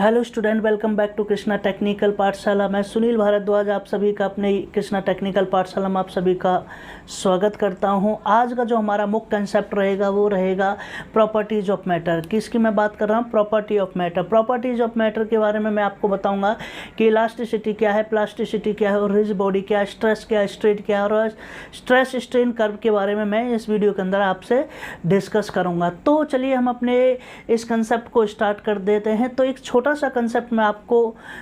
Hello student, welcome back to Krishna technical Pathshala. मैं सुनील भारद्वाज आप सभी का अपने कृष्णा टेक्निकल पाठशाला में आप सभी का स्वागत करता हूं। आज का जो हमारा मुख्य कंसेप्ट रहेगा वो रहेगा प्रॉपर्टीज ऑफ मैटर। किसकी मैं बात कर रहा हूं? Property of matter. Properties of matter के बारे में मैं आपको बताऊंगा कि इलास्टिसिटी क्या है, प्लास्टिसिटी क्या है और रिजिड बॉडी क्या है, स्ट्रेस क्या है, स्ट्रेट क्या है और स्ट्रेस स्ट्रेन कर्व के बारे में मैं इस वीडियो के अंदर आपसे डिस्कस करूँगा। तो चलिए हम अपने इस कंसेप्ट को स्टार्ट कर देते हैं। तो एक छोटा सा कंसेप्ट मैं आपको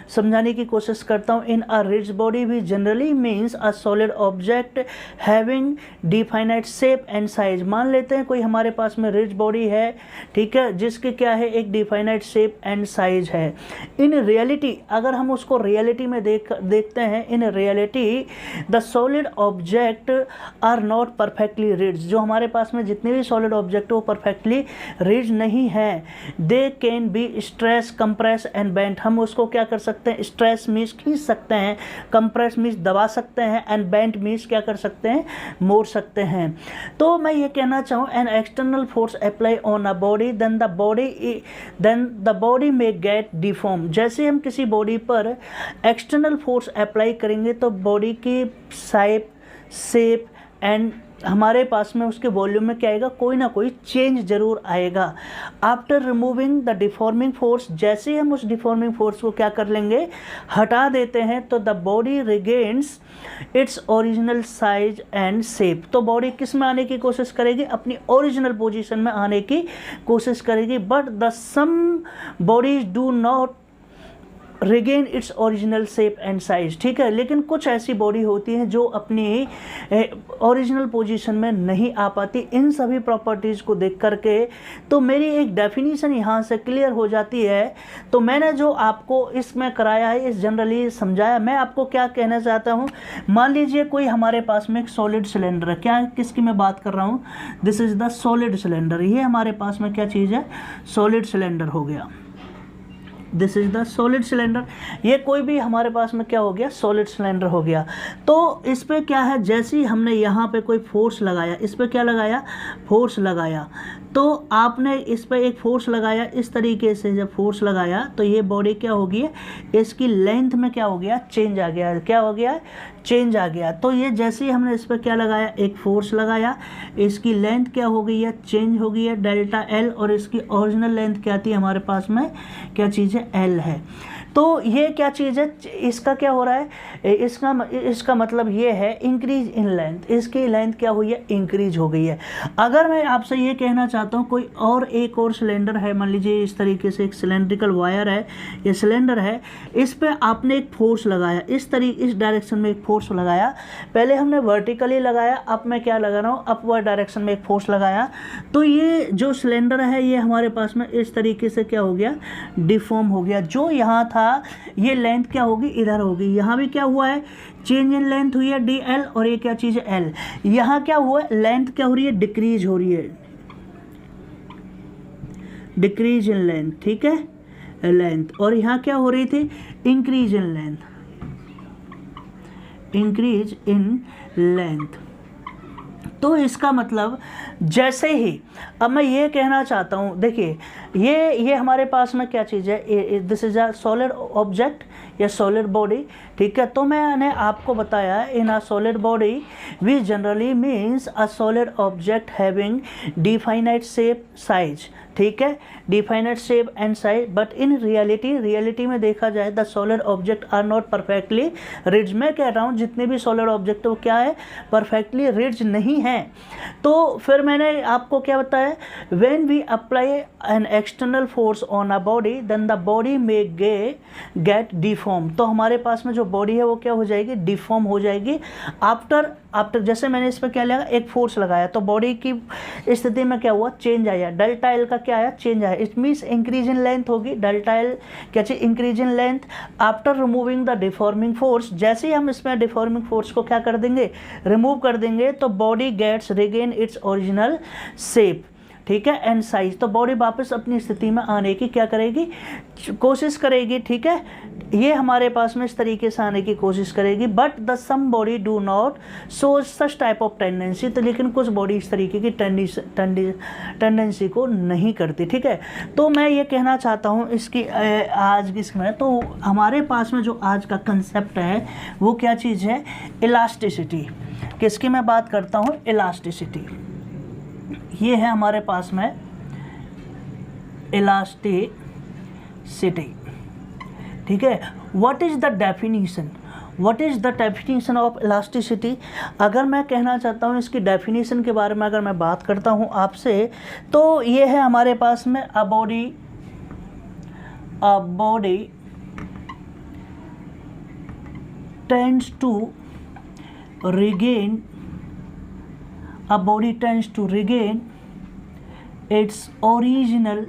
समझाने की कोशिश करता हूं। In a rigid body we generally means a solid object having definite shape and size. मान लेते हैं कोई हमारे पास में रिजिड बॉडी है, ठीक है, जिसके क्या है, एक डिफाइनाइट शेप एंड साइज है। इन रियलिटी अगर हम उसको रियलिटी में देखते हैं, in reality the solid object are not perfectly rigid. जो हमारे पास में जितने भी सॉलिड ऑब्जेक्ट वो परफेक्टली रिजिड नहीं है। They can be stress, compress and bent. हम उसको क्या कर सकते हैं? स्ट्रेस मीन्स खींच सकते हैं, कंप्रेस मीन्स दबा सकते हैं एंड बेंट मीन्स क्या कर सकते हैं? मोड़ सकते हैं। तो मैं ये कहना चाहूँ, an external force apply on a body then the body may get deform. जैसे हम किसी बॉडी पर एक्सटर्नल फोर्स अप्लाई करेंगे तो बॉडी की शेप एंड हमारे पास में उसके वॉल्यूम में क्या आएगा? कोई ना कोई चेंज जरूर आएगा। After removing the deforming force, जैसे हम उस डिफॉर्मिंग फोर्स को क्या कर लेंगे? हटा देते हैं, तो the body regains its original size and shape. तो बॉडी किस में आने की कोशिश करेगी? अपनी ओरिजिनल पोजीशन में आने की कोशिश करेगी। But the some bodies do not regain its original shape and size, ठीक है। लेकिन कुछ ऐसी बॉडी होती है जो अपनी ओरिजिनल पोजीशन में नहीं आ पाती। इन सभी प्रॉपर्टीज़ को देख करके तो मेरी एक डेफिनीशन यहाँ से क्लियर हो जाती है। तो मैंने जो आपको इसमें कराया है, इस जनरली समझाया, मैं आपको क्या कहना चाहता हूँ। मान लीजिए कोई हमारे पास में एक सॉलिड सिलेंडर है। क्या, किसकी मैं बात कर रहा हूँ? This is the solid cylinder. ये हमारे पास में क्या चीज़ है? सॉलिड सिलेंडर हो गया। This is the solid cylinder. ये कोई भी हमारे पास में क्या हो गया? सॉलिड सिलेंडर हो गया। तो इस पे क्या है? जैसे ही हमने यहाँ पे कोई फोर्स लगाया, इस पे क्या लगाया? फोर्स लगाया। तो आपने इस पे एक फोर्स लगाया, इस तरीके से जब फोर्स लगाया तो ये बॉडी क्या होगी? इसकी लेंथ में क्या हो गया? चेंज आ गया। क्या हो गया? चेंज आ गया। तो ये जैसे ही हमने इस पर क्या लगाया? एक फोर्स लगाया, इसकी लेंथ क्या हो गई है? चेंज हो गई है, डेल्टा एल। और इसकी ओरिजिनल लेंथ क्या थी हमारे पास में? क्या चीज़ है? एल है। तो ये क्या चीज़ है? इसका क्या हो रहा है? इसका मतलब ये है इंक्रीज इन लेंथ। इसकी लेंथ क्या हुई है? इंक्रीज हो गई है। अगर मैं आपसे ये कहना चाहता हूँ, कोई और एक और सिलेंडर है, मान लीजिए इस तरीके से एक सिलेंड्रिकल वायर है, ये सिलेंडर है, इस पे आपने एक फोर्स लगाया, इस डायरेक्शन में एक फोर्स लगाया। पहले हमने वर्टिकली लगाया, अब मैं क्या लगा रहा हूँ? अपवर्ड डायरेक्शन में एक फोर्स लगाया। तो ये जो सिलेंडर है ये हमारे पास में इस तरीके से क्या हो गया? डिफॉर्म हो गया। जो यहाँ था ये लेंथ क्या होगी? इधर होगी। यहाँ भी क्या हुआ है? चेंज इन लेंथ हुई है, डी एल। और ये क्या चीज़ है? एल। यहाँ क्या हुआ है? लेंथ क्या हो रही है? डिक्रीज हो रही है, डिक्रीज इन लेंथ, ठीक है, लेंथ। और यहाँ क्या हो रही थी? Increase in length, increase in length. तो इसका मतलब जैसे ही, अब मैं ये कहना चाहता हूँ, देखिए ये हमारे पास में क्या चीज़ है? This is a solid object या सॉलिड बॉडी, ठीक है। तो मैंने आपको बताया, in a solid body we generally means a solid object having definite shape size, ठीक है, definite shape and size. But in reality में देखा जाए the solid object are not perfectly rigid. मैं कह रहा हूँ जितने भी सॉलिड ऑब्जेक्ट वो क्या है? परफेक्टली रिजिड नहीं है। तो फिर मैंने आपको क्या बताया? When we apply an external force on a body then the body may get deform. तो हमारे पास में जो बॉडी है वो क्या हो जाएगी? डिफॉर्म हो जाएगी। आफ्टर जैसे मैंने इस पर क्या लगा? एक फोर्स लगाया, तो बॉडी की स्थिति में क्या हुआ? चेंज आया। डेल्टा एल का क्या आया? चेंज आया। It means increase in length होगी। डेल्टा एल क्या चीज? Increase in length. After removing the deforming force, जैसे ही हम इसमें डिफॉर्मिंग फोर्स को क्या कर देंगे? रिमूव कर देंगे, तो body gets regain its original shape, ठीक है, एंड साइज। तो बॉडी वापस अपनी स्थिति में आने की क्या करेगी, कोशिश करेगी, ठीक है, ये हमारे पास में इस तरीके से आने की कोशिश करेगी। But the some body do not show such type of tendency, तो लेकिन कुछ बॉडी इस तरीके की टेंडेंसी को नहीं करती, ठीक है। तो मैं ये कहना चाहता हूँ इसकी आज की इसमें, तो हमारे पास में जो आज का कंसेप्ट है वो क्या चीज़ है, इलास्टिसिटी। किसकी मैं बात करता हूँ, इलास्टिसिटी। ये है हमारे पास में इलास्टिसिटी, ठीक है। What is the definition, what is the definition of elasticity. अगर मैं कहना चाहता हूँ इसकी डेफिनीशन के बारे में, अगर मैं बात करता हूँ आपसे, तो ये है हमारे पास में a body tends to regain its original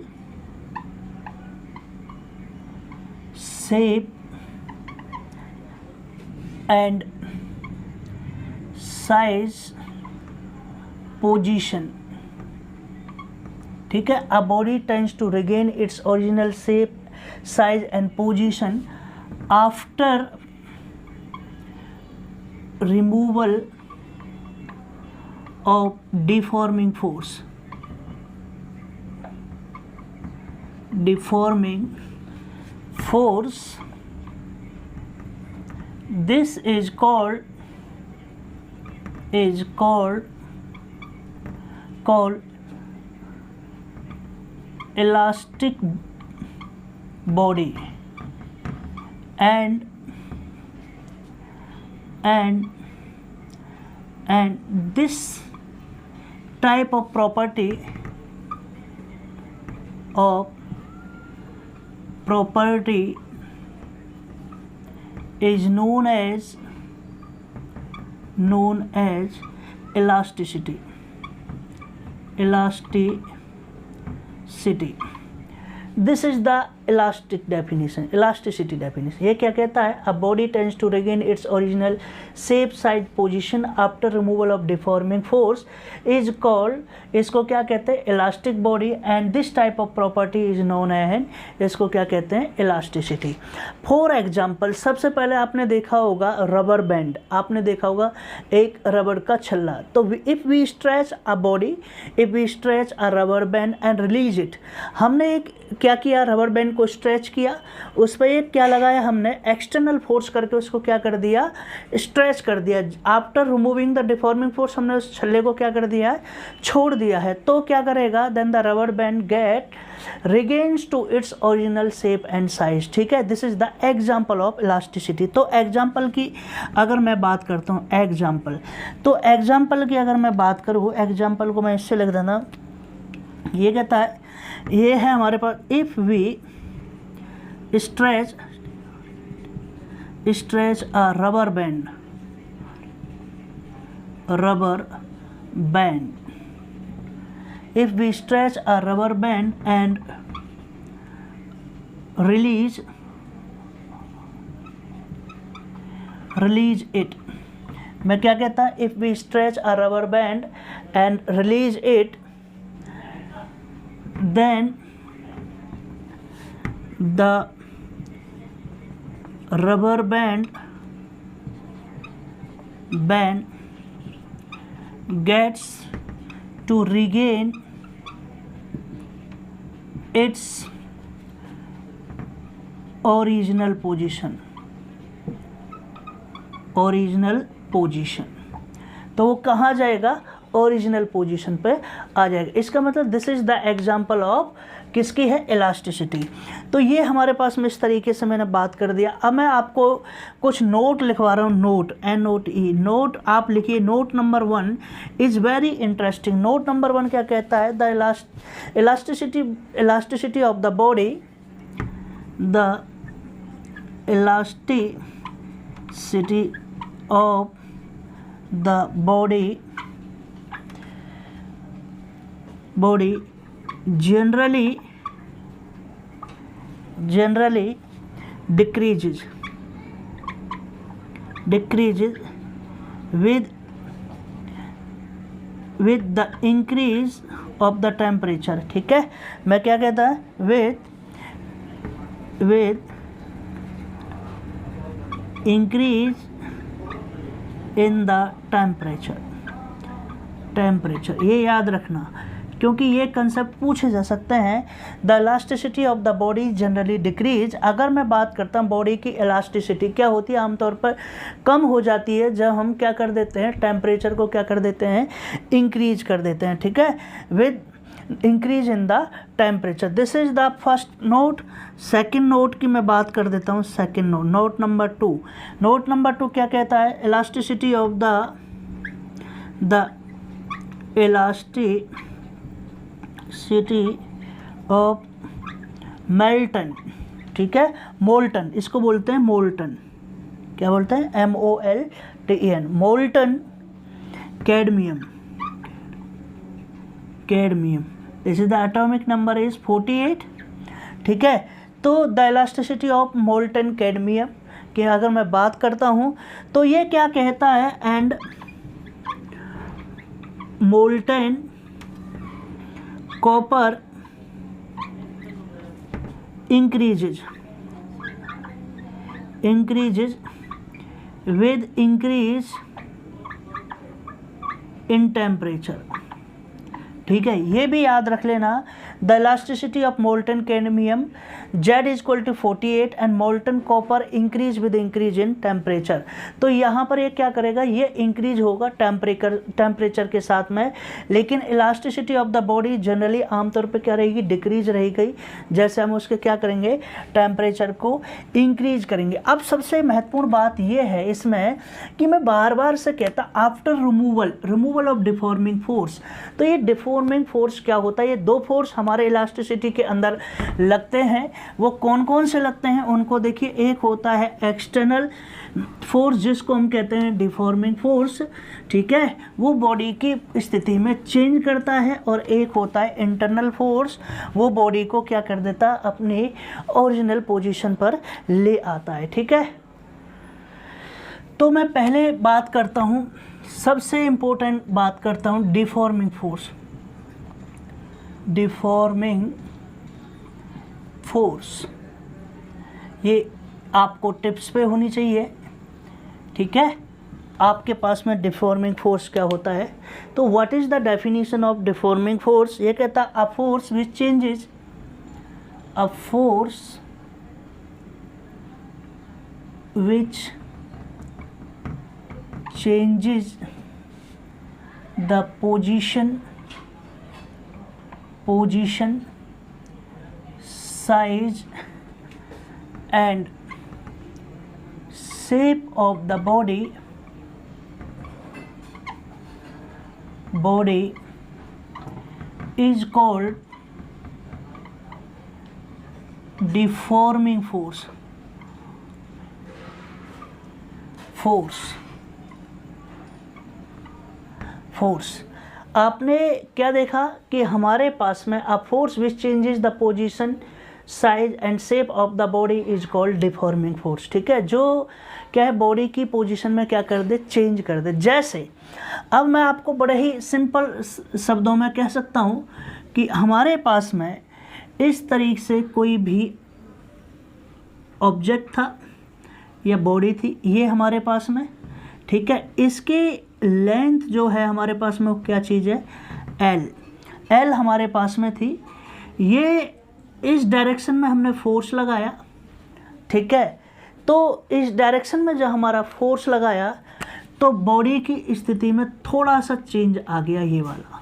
shape and size position, ठीक है। A body tends to regain its original shape, size and position after removal of deforming force. This is called elastic body, and this type of property is known as elasticity. This is the elasticity definition. ये क्या कहता है, a body tends to regain its original shape, size, position after removal of deforming force is called, इसको क्या कहते हैं, elastic body, and this type of property is known as, इसको क्या कहते हैं, elasticity. For example, सबसे पहले आपने देखा होगा रबर बैंड, आपने देखा होगा एक रबर का छल्ला। तो if we stretch a rubber band and release it, हमने एक क्या किया, रबर बैंड को स्ट्रेच किया, उस पर एक क्या लगाया हमने, एक्सटर्नल फोर्स करके उसको क्या कर दिया, स्ट्रेच कर दिया। After removing the deforming force, हमने उस छल्ले को क्या कर दिया है, छोड़ दिया है। तो क्या करेगा, then the rubber band get regains to its original shape and size, ठीक है। This is the example of elasticity. तो एग्जाम्पल की अगर मैं बात करता हूँ, तो एग्जाम्पल की अगर मैं बात करूँ, एग्जाम्पल को मैं इससे लिख देना, ये कहता है, ये है हमारे पास, if we stretch a rubber band, if we stretch a rubber band and release it, मैं क्या कहता है, if we stretch a rubber band and release it, then the rubber band gets to regain its original position, तो वो कहाँ जाएगा, original position पे आ जाएगा। इसका मतलब this is the example of किसकी है, इलास्टिसिटी। तो ये हमारे पास में इस तरीके से मैंने बात कर दिया। अब मैं आपको कुछ नोट लिखवा रहा हूँ, नोट NOTE, नोट आप लिखिए। Note number 1 is very interesting. Note number 1 क्या कहता है, the elasticity of the body, the elasticity of the body generally decreases with the increase of the temperature, ठीक है। मैं क्या कहता है, with increase in the temperature, ये याद रखना क्योंकि ये कंसेप्ट पूछे जा सकते हैं। The elasticity of the body generally decrease, अगर मैं बात करता हूँ बॉडी की इलास्टिसिटी क्या होती है, आमतौर पर कम हो जाती है जब हम क्या कर देते हैं, टेम्परेचर को क्या कर देते हैं, इंक्रीज कर देते हैं, ठीक है, with increase in the temperature. This is the first note. Second note की मैं बात कर देता हूँ, second note, note number 2। Note number 2 क्या कहता है, elasticity of the elasticity of molten, ठीक है, मोल्टन, इसको बोलते हैं मोल्टन, क्या बोलते हैं, MOLTEN, molten cadmium, this is the atomic number is 48, ठीक है। तो the elasticity of molten cadmium की अगर मैं बात करता हूँ तो ये क्या कहता है, and molten copper increases with increase in temperature, ठीक है। ये भी याद रख लेना, the elasticity of molten cadmium Z is equal to 48 and molten copper increase with increase in temperature. तो यहाँ पर ये क्या करेगा, ये इंक्रीज होगा टेम्परेचर के साथ में, लेकिन elasticity of the body generally आमतौर पे क्या रहेगी, डिक्रीज रहेगी, जैसे हम उसके क्या करेंगे, टेम्परेचर को इंक्रीज करेंगे। अब सबसे महत्वपूर्ण बात ये है इसमें कि मैं बार बार से कहता, after removal of deforming force, तो ये डिफॉर्मिंग फोर्स क्या होता है, ये दो फोर्स हमारे इलास्टिसिटी के अंदर लगते हैं। वो कौन कौन से लगते हैं उनको देखिए, एक होता है एक्सटर्नल फोर्स जिसको हम कहते हैं डिफॉर्मिंग फोर्स, ठीक है, वो बॉडी की स्थिति में चेंज करता है, और एक होता है इंटरनल फोर्स, वो बॉडी को क्या कर देता है, अपनी ओरिजिनल पोजीशन पर ले आता है, ठीक है। तो मैं पहले बात करता हूँ, सबसे इम्पोर्टेंट बात करता हूँ डिफॉर्मिंग फोर्स, ये आपको टिप्स पे होनी चाहिए, ठीक है। आपके पास में डिफॉर्मिंग फोर्स क्या होता है, तो what is the definition of deforming force, ये कहता है a force which changes, a force which changes the position, size and shape of the body is called deforming force. आपने क्या देखा कि हमारे पास में a force which changes the position, size and shape of the body is called deforming force, ठीक है, जो क्या है, बॉडी की पोजीशन में क्या कर दे, चेंज कर दे। जैसे अब मैं आपको बड़े ही सिंपल शब्दों में कह सकता हूँ कि हमारे पास में इस तरीके से कोई भी ऑब्जेक्ट था या बॉडी थी, ये हमारे पास में, ठीक है, इसकी लेंथ जो है हमारे पास में वो क्या चीज़ है, एल हमारे पास में थी, ये इस डायरेक्शन में हमने फोर्स लगाया, ठीक है। तो इस डायरेक्शन में जब हमारा फोर्स लगाया तो बॉडी की स्थिति में थोड़ा सा चेंज आ गया, ये वाला,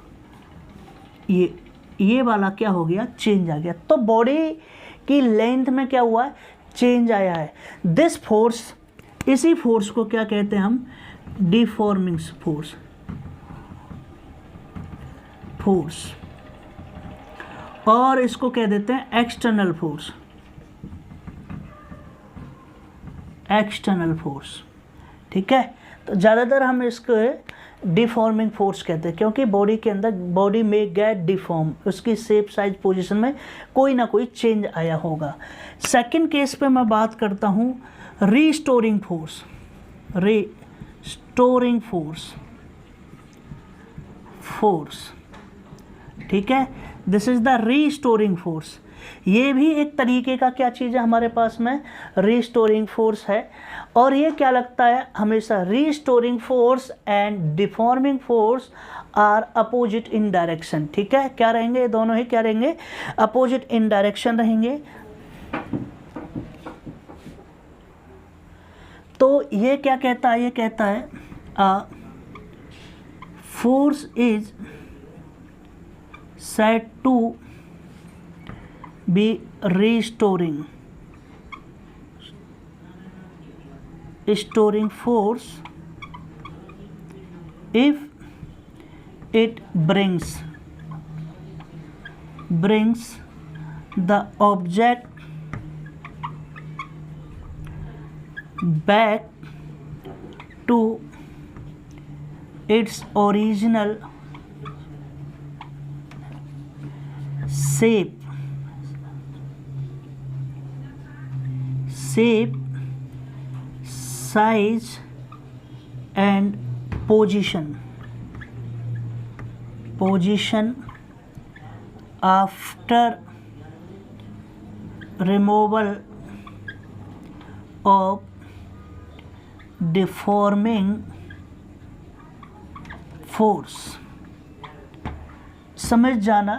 ये वाला क्या हो गया, चेंज आ गया, तो बॉडी की लेंथ में क्या हुआ है, चेंज आया है। दिस फोर्स, इसी फोर्स को क्या कहते हैं हम, डिफॉर्मिंग फोर्स, और इसको कह देते हैं एक्सटर्नल फोर्स, ठीक है। तो ज़्यादातर हम इसको डिफॉर्मिंग फोर्स कहते हैं क्योंकि बॉडी के अंदर, बॉडी में गेट डिफॉर्म, उसकी शेप, साइज, पोजीशन में कोई ना कोई चेंज आया होगा। सेकंड केस पे मैं बात करता हूँ रीस्टोरिंग फोर्स, ठीक है, this is the restoring force. ये भी एक तरीके का क्या चीज़ है हमारे पास में, रीस्टोरिंग फोर्स है। और ये क्या लगता है हमेशा, restoring force and deforming force are opposite in direction. ठीक है, क्या रहेंगे ये दोनों ही, क्या रहेंगे, अपोजिट इन डायरेक्शन रहेंगे। तो ये क्या कहता है, ये कहता है force is said to be restoring force if it brings the object back to its original shape, size and position after removal of deforming force। समझ जाना,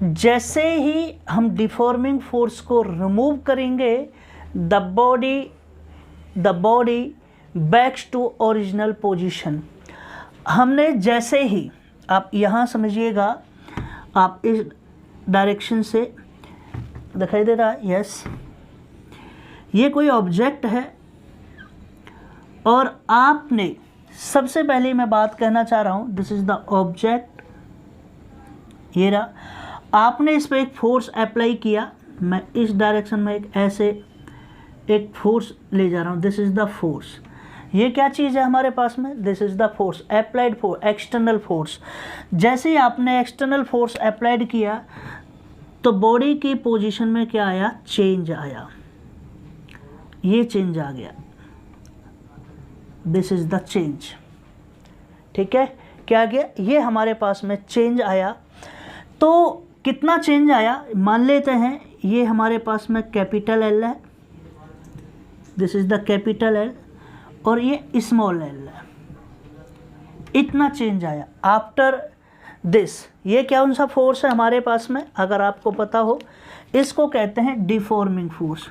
जैसे ही हम डिफॉर्मिंग फोर्स को रिमूव करेंगे the body backs to original position. हमने जैसे ही, आप यहाँ समझिएगा, आप इस डायरेक्शन से दिखाई दे रहा है, यस, ये कोई ऑब्जेक्ट है और आपने, सबसे पहले मैं बात कहना चाह रहा हूँ, दिस इज द ऑब्जेक्ट, ये रहा, आपने इस पर एक फोर्स अप्लाई किया, मैं इस डायरेक्शन में एक ऐसे एक फोर्स ले जा रहा हूँ, दिस इज़ द फोर्स। ये क्या चीज़ है हमारे पास में, this is the force, applied force, external force. जैसे ही आपने एक्सटर्नल फोर्स अप्लाइड किया तो बॉडी की पोजीशन में क्या आया, चेंज आया, ये चेंज आ गया, दिस इज़ द चेंज। ठीक है, क्या गया, ये हमारे पास में चेंज आया। तो कितना चेंज आया, मान लेते हैं ये हमारे पास में कैपिटल एल है, this is the capital L, और ये स्मॉल एल है, इतना चेंज आया। आफ्टर दिस, ये क्या उनसा फोर्स है हमारे पास में, अगर आपको पता हो, इसको कहते हैं डिफॉर्मिंग फोर्स।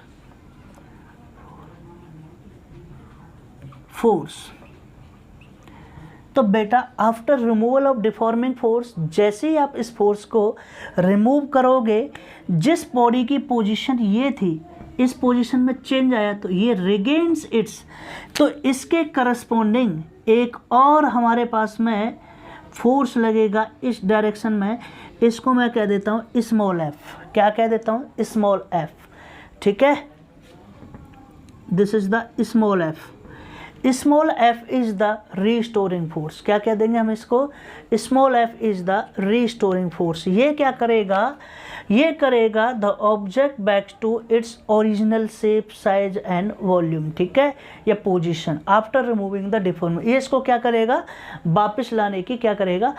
तो बेटा after removal of deforming force, जैसे ही आप इस फोर्स को रिमूव करोगे, जिस बॉडी की पोजीशन ये थी, इस पोजीशन में चेंज आया, तो ये रिगेन्स इट्स, तो इसके करस्पॉन्डिंग एक और हमारे पास में फोर्स लगेगा इस डायरेक्शन में, इसको मैं कह देता हूँ स्मॉल एफ। क्या कह देता हूँ, स्मॉल एफ। ठीक है, this is the small F. Small F is the restoring force. क्या कह देंगे हम इसको, small F is the restoring force. ये क्या करेगा, ये करेगा the object back to its original shape, size and volume. ठीक है, या position after removing the deform, ये इसको क्या करेगा, वापस लाने की क्या करेगा,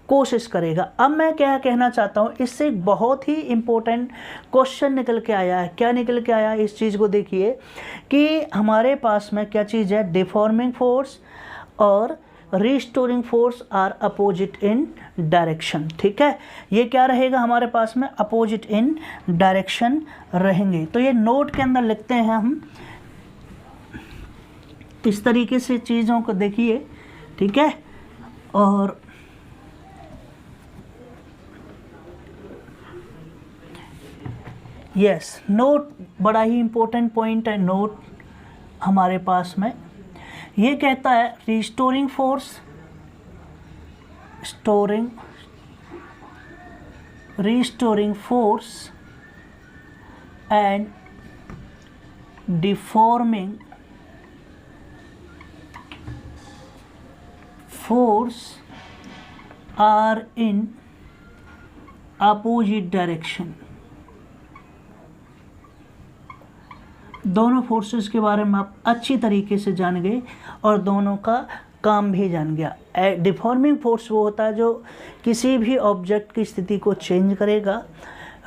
कोशिश करेगा। अब मैं क्या कहना चाहता हूँ, इससे एक बहुत ही इम्पोर्टेंट क्वेश्चन निकल के आया है। क्या निकल के आया है, इस चीज़ को देखिए कि हमारे पास में क्या चीज़ है, डिफॉर्मिंग फोर्स और restoring force are opposite in direction. ठीक है, ये क्या रहेगा हमारे पास में, अपोजिट इन डायरेक्शन रहेंगे। तो ये नोट के अंदर लिखते हैं हम, इस तरीके से चीज़ों को देखिए। ठीक है, और यस, नोट बड़ा ही इम्पोर्टेंट पॉइंट है। नोट हमारे पास में ये कहता है restoring force, restoring force and deforming force are in opposite direction. दोनों फोर्सेस के बारे में आप अच्छी तरीके से जान गए और दोनों का काम भी जान गया। डिफॉर्मिंग फोर्स वो होता है जो किसी भी ऑब्जेक्ट की स्थिति को चेंज करेगा।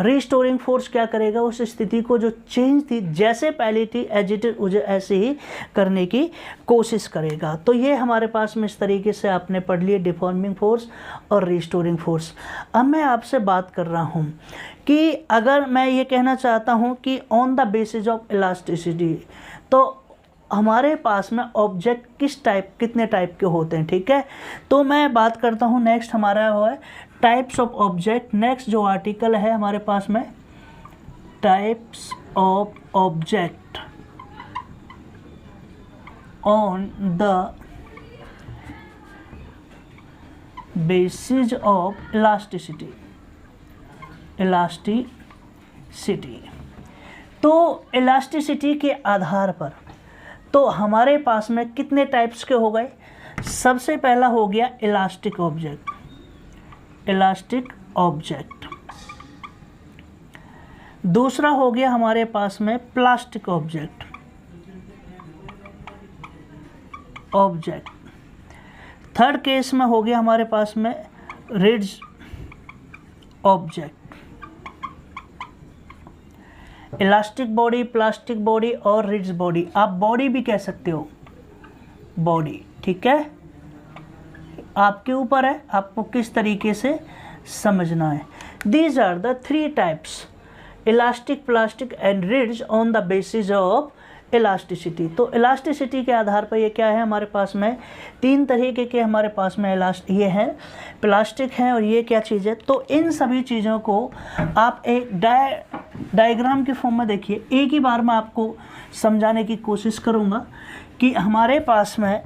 रिस्टोरिंग फोर्स क्या करेगा, उस स्थिति को जो चेंज थी, जैसे पहले थी एज इट इज मुझे ऐसे ही करने की कोशिश करेगा। तो ये हमारे पास में इस तरीके से आपने पढ़ लिए डिफॉर्मिंग फोर्स और रिस्टोरिंग फोर्स। अब मैं आपसे बात कर रहा हूँ कि अगर मैं ये कहना चाहता हूँ कि on the basis of elasticity, तो हमारे पास में ऑब्जेक्ट कितने टाइप के होते हैं, ठीक है। तो मैं बात करता हूँ, नेक्स्ट हमारा वो है टाइप्स ऑफ ऑब्जेक्ट। नेक्स्ट जो आर्टिकल है हमारे पास में types of object on the basis of elasticity. तो इलास्टिसिटी के आधार पर तो हमारे पास में कितने टाइप्स के हो गए। सबसे पहला हो गया इलास्टिक ऑब्जेक्ट। दूसरा हो गया हमारे पास में प्लास्टिक ऑब्जेक्ट। थर्ड केस में हो गया हमारे पास में रिड्ज object. Elastic body, plastic body और रिड्ज बॉडी, आप बॉडी भी कह सकते हो, बॉडी, ठीक है। आपके ऊपर है आपको किस तरीके से समझना है। These are the 3 types, elastic, plastic and रिड्ज on the basis of elasticity. तो इलास्टिसिटी के आधार पर ये क्या है हमारे पास में 3 तरीके के हमारे पास में ये हैं, प्लास्टिक हैं और ये क्या चीज़ है। तो इन सभी चीज़ों को आप एक डायग्राम के फॉर्म में देखिए। एक ही बार मैं आपको समझाने की कोशिश करूँगा कि हमारे पास में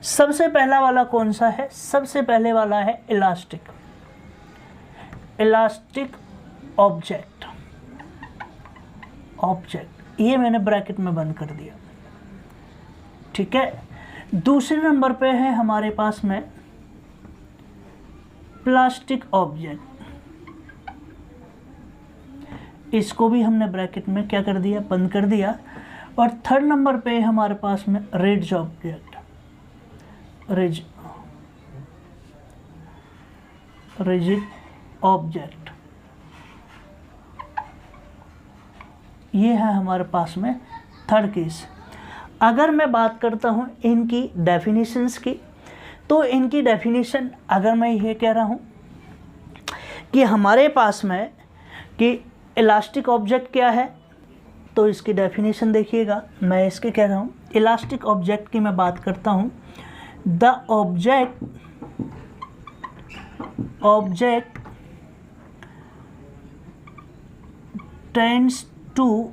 सबसे पहला वाला कौन सा है। सबसे पहले वाला है इलास्टिक ऑब्जेक्ट। ये मैंने ब्रैकेट में बंद कर दिया, ठीक है। दूसरे नंबर पे है हमारे पास में प्लास्टिक ऑब्जेक्ट, इसको भी हमने ब्रैकेट में क्या कर दिया, बंद कर दिया। और थर्ड नंबर पे हमारे पास में रिड्ज ऑब्जेक्ट, रिजिड ऑब्जेक्ट, ये है हमारे पास में थर्ड केस। अगर मैं बात करता हूँ इनकी डेफिनेशंस की, तो इनकी डेफिनेशन अगर मैं ये कह रहा हूँ कि हमारे पास में कि इलास्टिक ऑब्जेक्ट क्या है, तो इसकी डेफिनेशन देखिएगा। मैं इसके कह रहा हूँ इलास्टिक ऑब्जेक्ट की मैं बात करता हूँ, the object tends to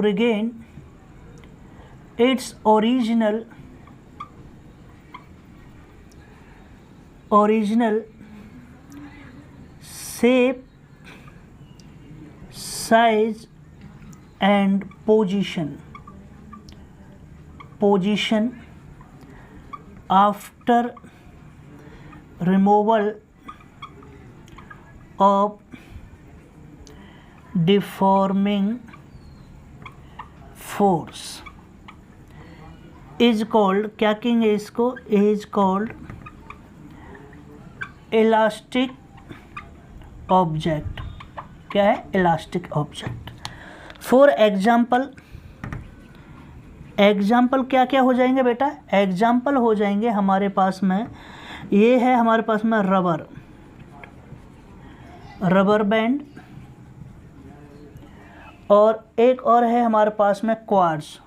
regain its original shape, size and position after removal of deforming force is called, क्या कहेंगे इसको, is called इलास्टिक ऑब्जेक्ट। क्या है, इलास्टिक ऑब्जेक्ट। फॉर एग्जाम्पल क्या क्या हो जाएंगे बेटा, एग्जाम्पल हो जाएंगे हमारे पास में, ये है हमारे पास में रबर बैंड, और एक और है हमारे पास में quartz,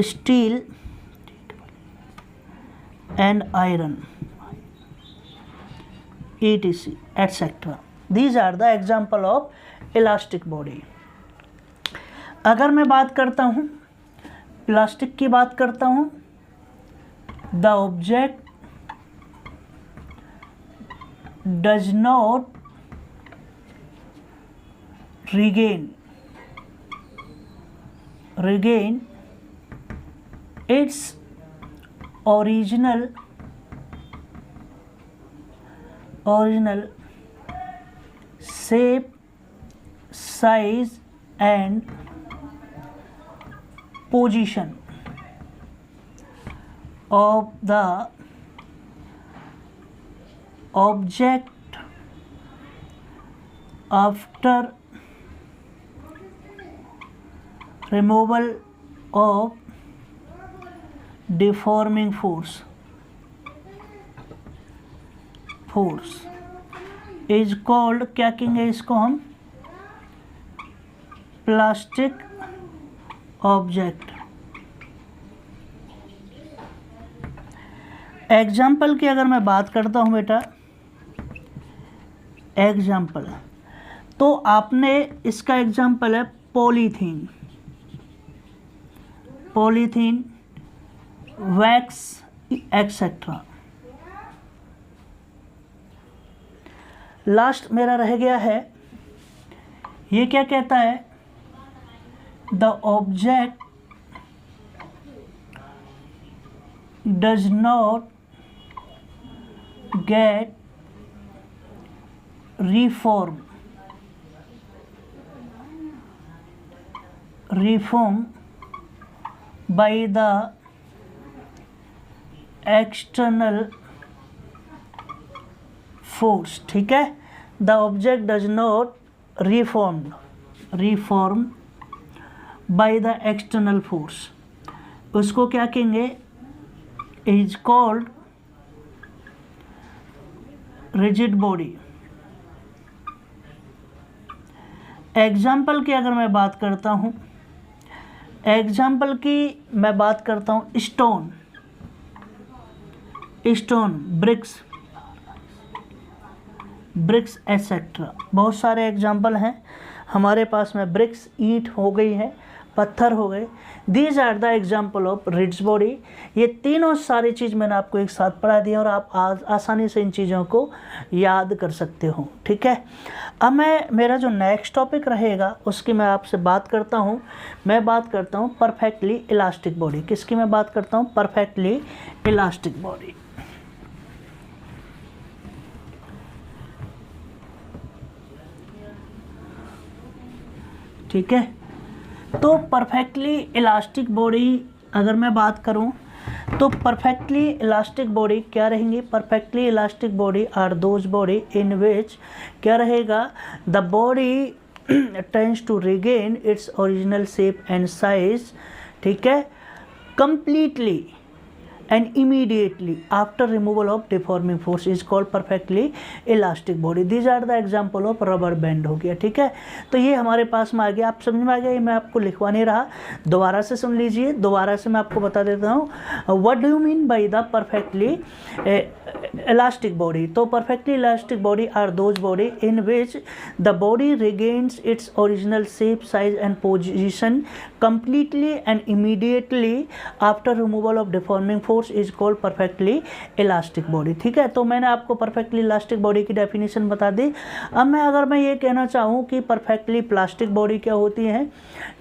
steel and iron, etc etc. These are the example of elastic body. अगर मैं बात करता हूँ प्लास्टिक की बात करता हूँ, the object does not regain its original shape, size and position of the object after removal of deforming force is called, क्या कहेंगे इसको हम, प्लास्टिक ऑब्जेक्ट। एग्जाम्पल की अगर मैं बात करता हूँ बेटा, एग्जाम्पल तो आपने इसका एग्जाम्पल है पॉलीथीन, वैक्स एक्सेट्रा। लास्ट मेरा रह गया है, ये क्या कहता है, the object does not gate reform by the external force, ठीक है। The object does not reform by the external force, उसको क्या कहेंगे, is called rigid body. Example की अगर मैं बात करता हूँ, स्टोन, ब्रिक्स एसेट्रा। बहुत सारे एग्जाम्पल हैं हमारे पास में, ब्रिक्स, ईंट हो गई है, पत्थर हो गए। These are the example of rigid body. ये तीनों सारी चीज़ मैंने आपको एक साथ पढ़ा दिया और आप आसानी से इन चीज़ों को याद कर सकते हो, ठीक है। अब मेरा जो नेक्स्ट टॉपिक रहेगा उसकी मैं आपसे बात करता हूँ। मैं बात करता हूँ परफेक्टली इलास्टिक बॉडी। किसकी मैं बात करता हूँ, परफेक्टली इलास्टिक बॉडी। ठीक है, तो परफेक्टली इलास्टिक बॉडी अगर मैं बात करूं तो परफेक्टली इलास्टिक बॉडी क्या रहेंगी, perfectly elastic body are those body in which क्या रहेगा, the body tends to regain its original shape and size, ठीक है, completely and immediately after removal of deforming force is called perfectly elastic body. These are the example of rubber band हो गया, ठीक है। तो ये हमारे पास में आ गया, आप समझ में आ गया, ये मैं आपको लिखवा नहीं रहा, दोबारा से सुन लीजिए, दोबारा से मैं आपको बता देता हूँ what do you mean by the perfectly elastic body। तो perfectly elastic body are those body in which the body regains its original shape, size and position completely and immediately after removal of deforming force is called perfectly elastic body, ठीक है। तो मैंने आपको perfectly elastic body की definition बता दी। अब अगर मैं ये कहना चाहूँ कि perfectly plastic body क्या होती है,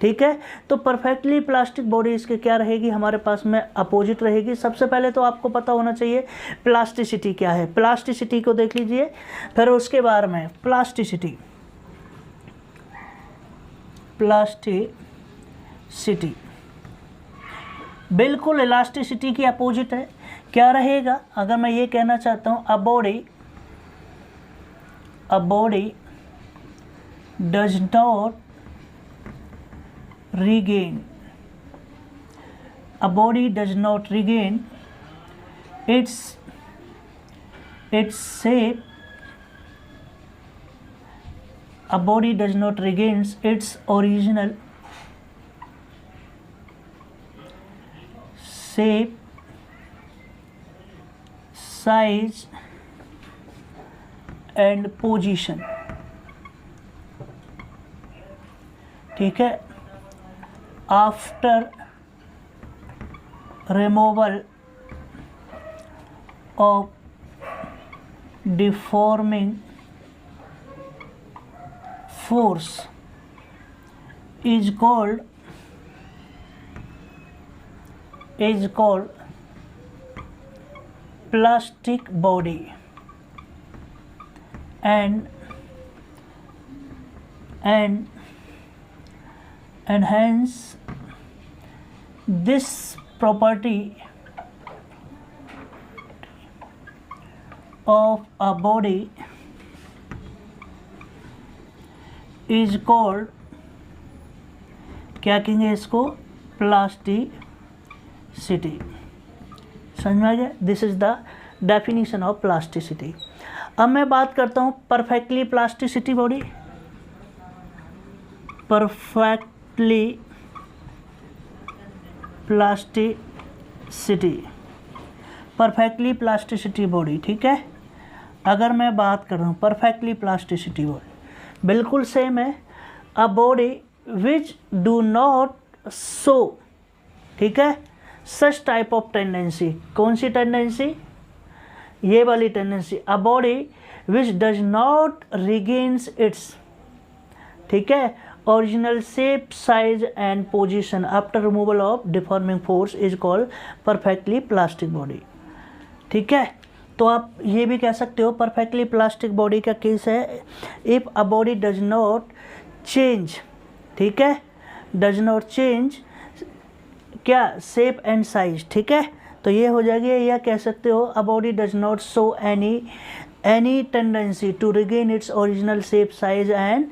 ठीक है, तो perfectly plastic body इसके क्या रहेगी, हमारे पास में अपोजिट रहेगी। सबसे पहले तो आपको पता होना चाहिए प्लास्टिसिटी क्या है, प्लास्टिसिटी को देख लीजिए, फिर उसके बारे में प्लास्टिसिटी बिल्कुल इलास्टिसिटी की अपोजिट है। क्या रहेगा, अगर मैं ये कहना चाहता हूँ, अ body does not regain its shape, a body does not regain its original shape, size and position, ठीक है, after removal of deforming force is called plastic body and and hence this property of a body is called, क्या कहेंगे इसको, plasticity. समझ में आ गया? This is the definition of plasticity. अब मैं बात करता हूँ perfectly plasticity body, perfectly plasticity, perfectly plasticity body. ठीक है, अगर मैं बात कर रहा हूँ परफेक्टली प्लास्टिसिटी बॉडी, बिल्कुल सेम है। A body which do not show, ठीक है, सच टाइप ऑफ टेंडेंसी। कौन सी टेंडेंसी? ये वाली tendency. A body which does not regains it's, ठीक है, original shape, size and position after removal of deforming force is called perfectly plastic body. ठीक है, तो आप ये भी कह सकते हो परफेक्टली प्लास्टिक बॉडी का केस है if a body does not change, ठीक है, डज नॉट चेंज क्या, शेप एंड साइज। ठीक है, तो ये हो जाएगी, या कह सकते हो a body does not show any tendency to regain its original shape, size and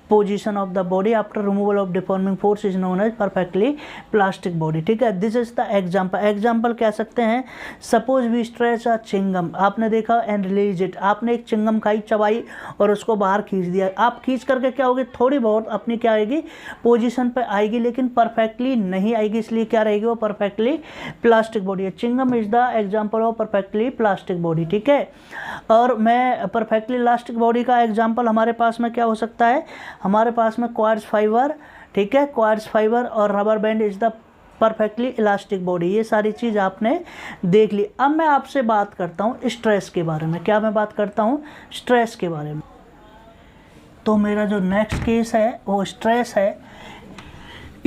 position of the body after removal of deforming force is known as perfectly plastic body. ठीक है, this is the example. Example कह सकते हैं, suppose we stretch a chewing gum, आपने देखा and release it, आपने एक चिंगम खाई, चबाई और उसको बाहर खींच दिया। आप खींच करके क्या होगी, थोड़ी बहुत अपनी क्या आएगी, पोजीशन पे आएगी, लेकिन परफेक्टली नहीं आएगी, इसलिए क्या रहेगी, वो परफेक्टली प्लास्टिक बॉडी है। Chewing gum is the example of perfectly plastic body. ठीक है, और मैं परफेक्टली प्लास्टिक बॉडी का एग्जाम्पल हमारे पास में क्या हो सकता है, हमारे पास में क्वार्ट्ज फाइबर, ठीक है, क्वार्ट्ज फाइबर और rubber band is the perfectly elastic body. ये सारी चीज़ आपने देख ली। अब मैं आपसे बात करता हूँ स्ट्रेस के बारे में। क्या मैं बात करता हूँ, स्ट्रेस के बारे में। तो मेरा जो नेक्स्ट केस है वो स्ट्रेस है।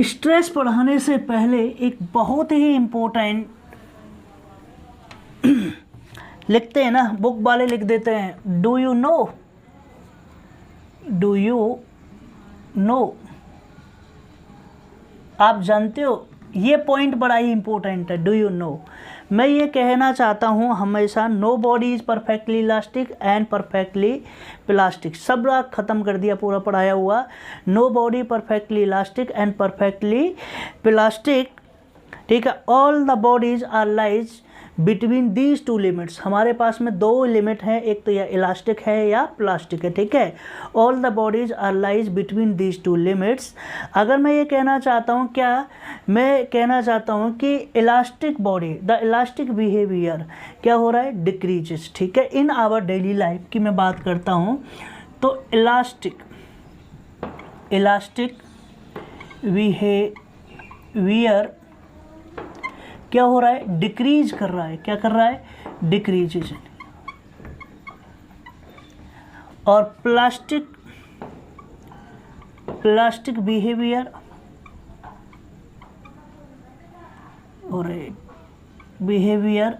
स्ट्रेस पढ़ाने से पहले एक बहुत ही इम्पोर्टेंट लिखते हैं ना, बुक वाले लिख देते हैं, do you know, do you know, आप जानते हो। ये पॉइंट बड़ा ही इंपॉर्टेंट है, डू यू नो। मैं ये कहना चाहता हूँ हमेशा, no body is perfectly elastic and perfectly plastic. सब खत्म कर दिया, पूरा पढ़ाया हुआ। No body perfectly elastic and perfectly plastic, ठीक है। All the bodies are lies between these two limits. हमारे पास में दो लिमिट हैं, एक तो या इलास्टिक है या प्लास्टिक है, ठीक है। All the bodies are lies between these two limits. अगर मैं ये कहना चाहता हूँ, क्या मैं कहना चाहता हूँ कि elastic body, the elastic behaviour क्या हो रहा है, डिक्रीजेस, ठीक है, इन आवर डेली लाइफ की मैं बात करता हूँ। तो इलास्टिक बिहेवियर क्या हो रहा है, डिक्रीज कर रहा है। क्या कर रहा है, डिक्रीज। और प्लास्टिक बिहेवियर और बिहेवियर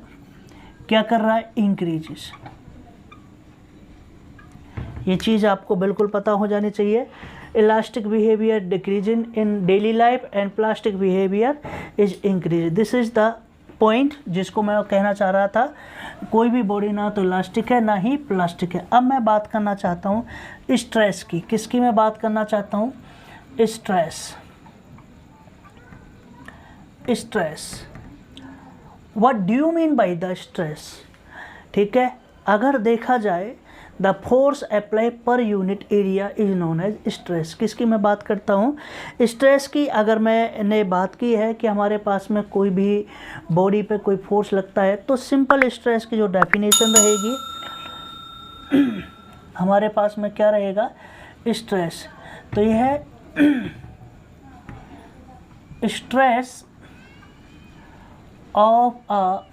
क्या कर रहा है, इंक्रीजेस। ये चीज़ आपको बिल्कुल पता हो जानी चाहिए। Elastic behaviour decreasing in daily life and plastic behaviour is increase. This is the point जिसको मैं कहना चाह रहा था। कोई भी बॉडी ना तो इलास्टिक है ना ही प्लास्टिक है। अब मैं बात करना चाहता हूँ स्ट्रेस की। किसकी मैं बात करना चाहता हूँ, stress. What do you mean by the stress, ठीक है। अगर देखा जाए, the force apply per unit area is known as stress. किसकी मैं बात करता हूँ, स्ट्रेस की। अगर मैंने बात की है कि हमारे पास में कोई भी बॉडी पे कोई फोर्स लगता है, तो सिंपल स्ट्रेस की जो डेफिनेशन रहेगी, हमारे पास में क्या रहेगा, स्ट्रेस। तो यह है stress of a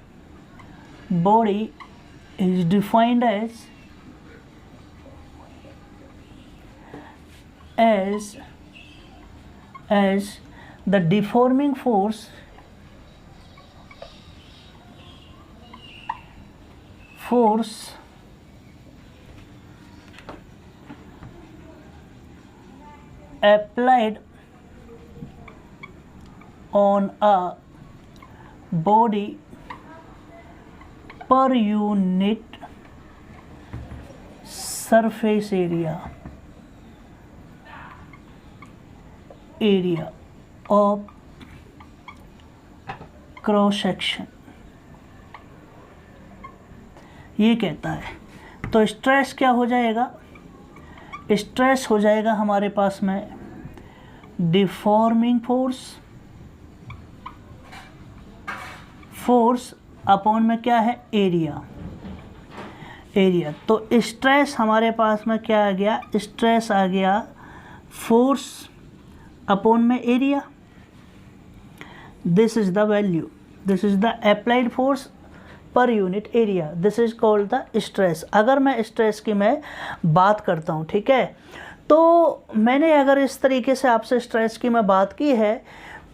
body is defined as the deforming force applied on a body per unit surface area of cross section, ये कहता है। तो स्ट्रेस क्या हो जाएगा, स्ट्रेस हो जाएगा हमारे पास में डिफॉर्मिंग फोर्स अपॉन में क्या है, एरिया। तो स्ट्रेस हमारे पास में क्या आ गया, स्ट्रेस आ गया फोर्स अपॉन में area. This is the value, this is the applied force पर unit area, this is called the stress. अगर मैं स्ट्रेस की मैं बात करता हूँ, ठीक है, तो मैंने अगर इस तरीके से आपसे स्ट्रेस की मैं बात की है,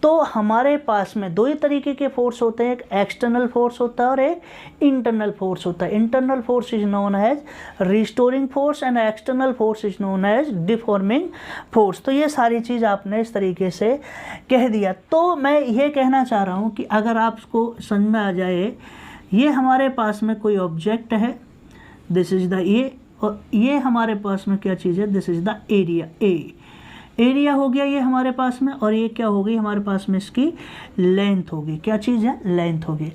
तो हमारे पास में दो ही तरीके के फोर्स होते हैं, एक एक्सटर्नल फोर्स होता है और एक इंटरनल फोर्स होता है। Internal force is known as restoring force and external force is known as deforming force. तो ये सारी चीज़ आपने इस तरीके से कह दिया। तो मैं ये कहना चाह रहा हूँ कि अगर आपको समझ में आ जाए, ये हमारे पास में कोई ऑब्जेक्ट है, दिस इज द ए, और ये हमारे पास में क्या चीज़ है, this is the area, area हो गया ये हमारे पास में, और ये क्या होगी हमारे पास में, इसकी लेंथ होगी। क्या चीज़ है, लेंथ होगी।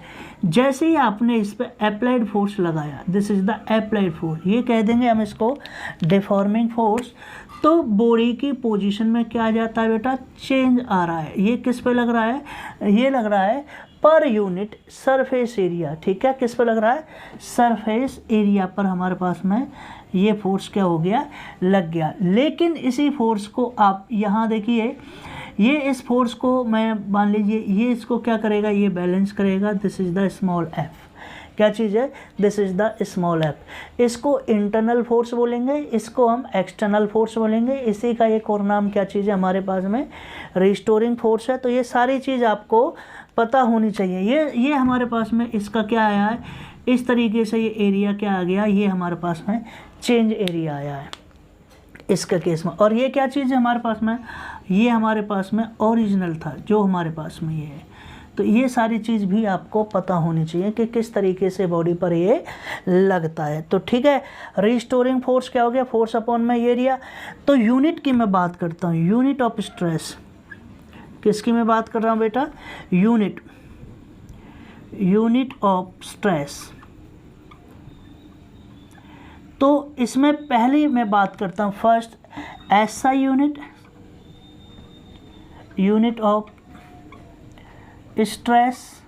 जैसे ही आपने इस पर अप्लाइड फोर्स लगाया, this is the applied force, ये कह देंगे हम इसको डिफॉर्मिंग फोर्स। तो बॉडी की पोजीशन में क्या आ जाता है बेटा, चेंज आ रहा है। ये किस पे लग रहा है, ये लग रहा है पर यूनिट सरफेस एरिया, ठीक है, किस पे लग रहा है, सरफेस एरिया पर हमारे पास में ये फोर्स क्या हो गया, लग गया। लेकिन इसी फोर्स को आप यहाँ देखिए, ये इस फोर्स को मैं मान लीजिए ये इसको क्या करेगा, ये बैलेंस करेगा, this is the small F. क्या चीज़ है, this is the small F. इसको इंटरनल फोर्स बोलेंगे, इसको हम एक्सटर्नल फोर्स बोलेंगे। इसी का एक और नाम क्या चीज़ है हमारे पास में, रिस्टोरिंग फोर्स है। तो ये सारी चीज़ आपको पता होनी चाहिए। ये हमारे पास में इसका क्या आया है, इस तरीके से ये एरिया क्या आ गया, ये हमारे पास में चेंज एरिया आया है इसका केस में। और ये क्या चीज़ है हमारे पास में, ये हमारे पास में ओरिजिनल था जो हमारे पास में ये है। तो ये सारी चीज़ भी आपको पता होनी चाहिए कि किस तरीके से बॉडी पर ये लगता है। तो ठीक है, रिस्टोरिंग फोर्स क्या हो गया, फोर्स अपॉन में एरिया। तो यूनिट की मैं बात करता हूँ, यूनिट ऑफ स्ट्रेस, किसकी मैं बात कर रहा हूँ बेटा, यूनिट ऑफ स्ट्रेस। तो इसमें पहले मैं बात करता हूँ first SI unit of stress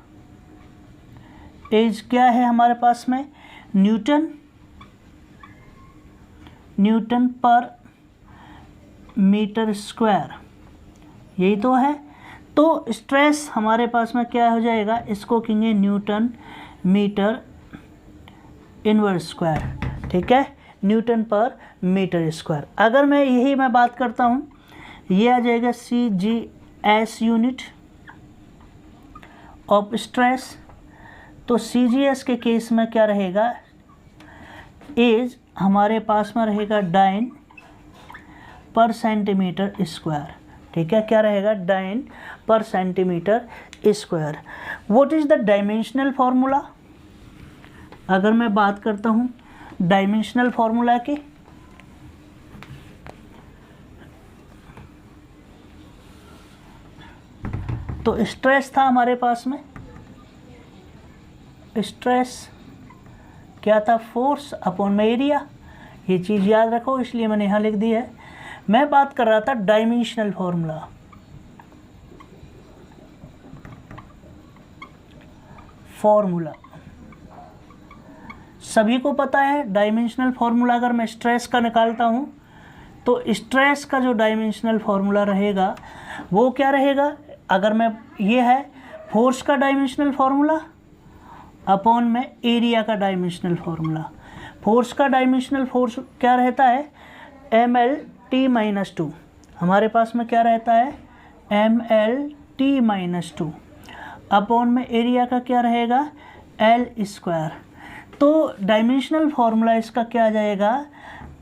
is क्या है हमारे पास में, न्यूटन पर मीटर स्क्वायर, यही तो है। तो स्ट्रेस हमारे पास में क्या हो जाएगा, इसको कहेंगे न्यूटन मीटर इनवर्स स्क्वायर, ठीक है, न्यूटन पर मीटर स्क्वायर। अगर मैं यही मैं बात करता हूँ, ये आ जाएगा CGS यूनिट ऑफ स्ट्रेस। तो CGS के केस में क्या रहेगा, एज हमारे पास में रहेगा डाइन पर सेंटीमीटर स्क्वायर, ठीक है, क्या रहेगा, डाइन पर centimetre square. What is the dimensional formula, अगर मैं बात करता हूँ डायमेंशनल फार्मूला की, तो स्ट्रेस था हमारे पास में, स्ट्रेस क्या था, फोर्स अपॉन में एरिया। ये चीज़ याद रखो, इसलिए मैंने यहाँ लिख दी है। मैं बात कर रहा था डायमेंशनल फार्मूला। सभी को पता है डायमेंशनल फार्मूला, अगर मैं स्ट्रेस का निकालता हूँ तो स्ट्रेस का जो डायमेंशनल फार्मूला रहेगा वो क्या रहेगा, अगर मैं ये है फोर्स का डायमेंशनल फार्मूला अपॉन में एरिया का डायमेंशनल फार्मूला। फोर्स का डायमेंशनल फोर्स क्या रहता है, MLT-2, हमारे पास में क्या रहता है, MLT-2 अपॉन में एरिया का क्या रहेगा, L स्क्वायर। तो डायमेंशनल फार्मूला इसका क्या आ जाएगा,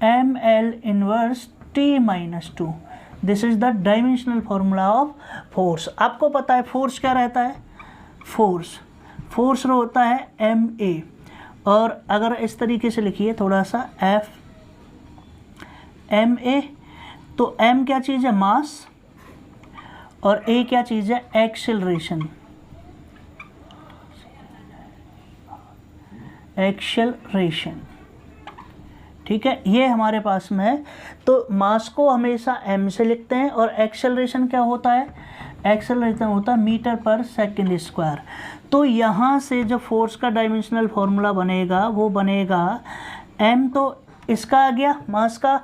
ML inverse T-2। This is the dimensional formula of force. आपको पता है फोर्स क्या रहता है, फोर्स होता है ma, और अगर इस तरीके से लिखिए थोड़ा सा F ma, तो m क्या चीज़ है, मास, और a क्या चीज़ है, एक्सेलरेशन। ठीक है, ये हमारे पास में है। तो मास को हमेशा m से लिखते हैं, और एक्सेलरेशन क्या होता है, एक्सेलरेशन होता है मीटर पर सेकंड स्क्वायर। तो यहाँ से जो फोर्स का डायमेंशनल फॉर्मूला बनेगा वो बनेगा m, तो इसका आ गया मास का,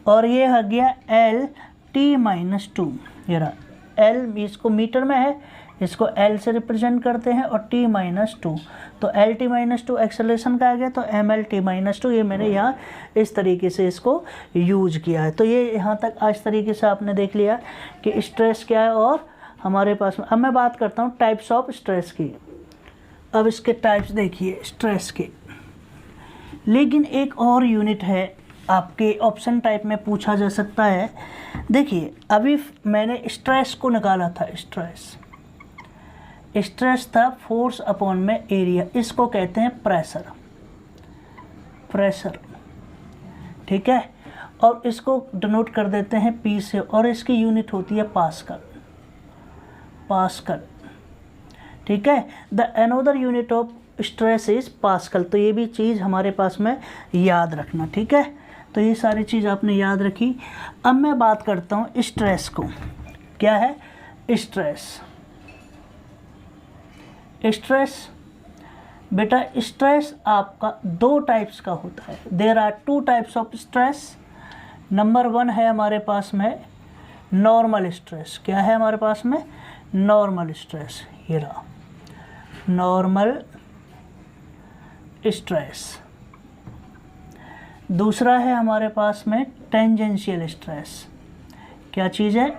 और ये आ गया L T-2। ये रहा L, इसको मीटर में है, इसको L से रिप्रेजेंट करते हैं, और T-2, तो L T-2 एक्सेलरेशन का आ गया, तो ML T-2। ये मैंने यहाँ इस तरीके से इसको यूज किया है। तो ये यहाँ तक आज तरीके से आपने देख लिया कि स्ट्रेस क्या है। और हमारे पास में अब मैं बात करता हूँ टाइप्स ऑफ स्ट्रेस की। अब इसके टाइप्स देखिए स्ट्रेस के, लेकिन एक और यूनिट है आपके ऑप्शन टाइप में पूछा जा सकता है। देखिए अभी मैंने स्ट्रेस को निकाला था, स्ट्रेस था फोर्स अपॉन में एरिया, इसको कहते हैं प्रेशर। ठीक है, और इसको डिनोट कर देते हैं P से, और इसकी यूनिट होती है पास्कल। ठीक है, the another unit of stress is pascal. तो ये भी चीज़ हमारे पास में याद रखना। ठीक है, तो ये सारी चीज़ आपने याद रखी। अब मैं बात करता हूँ स्ट्रेस को। क्या है स्ट्रेस? बेटा स्ट्रेस आपका दो टाइप्स का होता है। There are 2 types of stress. Number 1 है हमारे पास में नॉर्मल स्ट्रेस। क्या है हमारे पास में? Normal stress. ये रहा नॉर्मल स्ट्रेस। दूसरा है हमारे पास में टेंजेंशियल स्ट्रेस। क्या चीज़ है?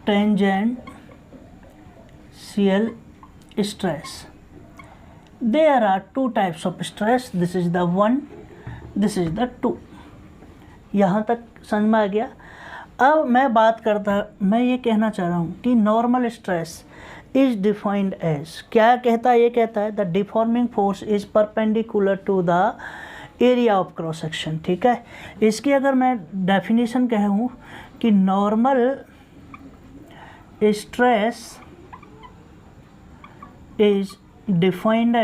Tangential stress. There are 2 types of stress. This is the 1, this is the 2. यहाँ तक समझ में आ गया। अब मैं ये कहना चाह रहा हूँ कि normal stress is defined as, क्या कहता है? ये कहता है the deforming force is perpendicular to the area of cross section. ठीक है, इसकी अगर मैं डेफिनेशन कहूँ कि normal stress is defined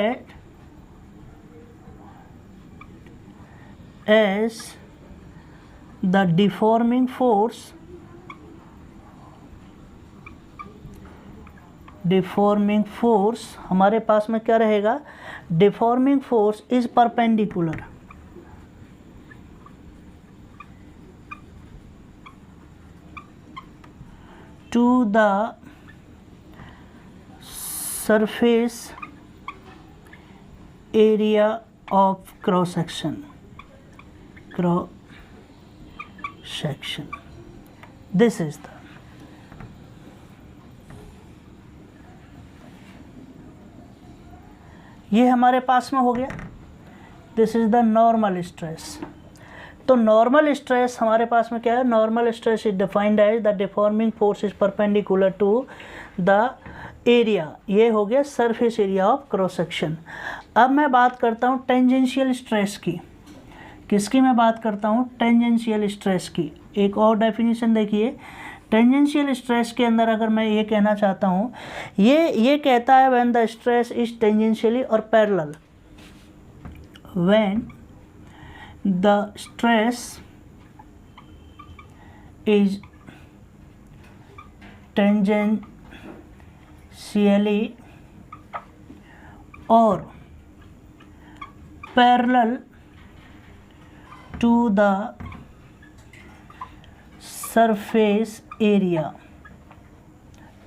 as the deforming force हमारे पास में क्या रहेगा? deforming force is perpendicular to the surface area of cross section. This is the ये हमारे पास में हो गया। This is the normal stress. तो नॉर्मल स्ट्रेस हमारे पास में क्या है? Normal stress is defined as the deforming force is perpendicular to the area. ये हो गया surface area of cross section. अब मैं बात करता हूँ टेंजेंशियल स्ट्रेस की। किसकी मैं बात करता हूँ? टेंजेंशियल स्ट्रेस की। एक और डेफिनेशन देखिए, टेंजेंशियल स्ट्रेस के अंदर अगर मैं ये कहना चाहता हूँ, ये कहता है when the stress is tangentially और parallel, when the stress is tangentially और parallel to the surface area।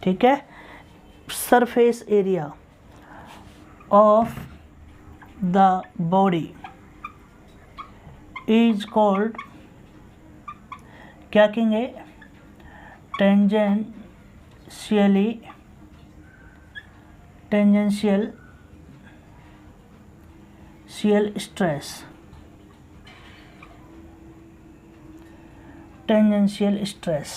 ठीक है, surface area of the body is called, क्या कहेंगे? Tangential stress. Tangential stress.